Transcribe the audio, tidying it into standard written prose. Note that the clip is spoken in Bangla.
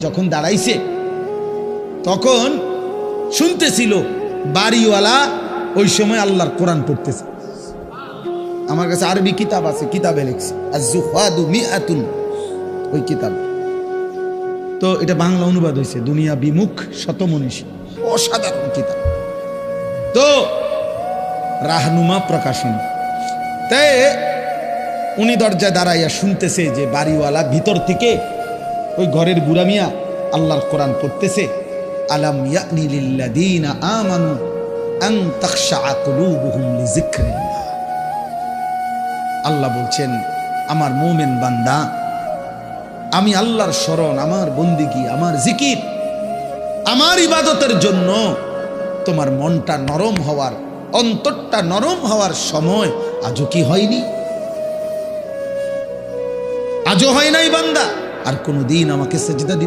যখন দাঁড়াইছে তখন শুনতেছিল বাড়িওয়ালা ওই সময় আল্লাহর কোরআন পড়তেছে। আমার কাছে আরবি কিতাব আছে, কিতাবে লিখছে আজ-জুহাদু মিআতুন, ওই কিতাব। তো এটা বাংলা অনুবাদ হয়েছে, দুনিয়া বিমুখ শতমনীষী, অসাধারণ কিতাব। তো রাহনুমা প্রকাশনী। তাই উনি দরজায় দাঁড়াইয়া শুনতেছে যে বাড়িওয়ালা ভিতর থেকে ওই ঘরের বুড়া মিয়া আল্লাহর কোরআন পড়তেছে। আলাম ইয়ানি লিল্লাযীনা আমানু আন তাখশা কুলুবুহুম লিযিকরিল্লাহ। আল্লাহ বলছেন, আমার মুমিন বান্দা, আমি আল্লাহর শরণ, আমার বন্দিগি, আমার জিকির, আমার ইবাদতের জন্য তোমার মনটা নরম হওয়ার, অন্তরটা নরম হওয়ার সময় আজও কি হয়নি? আজও হয় নাই বান্দা? আর কোনদিন আমাকে সেজদা দিবে?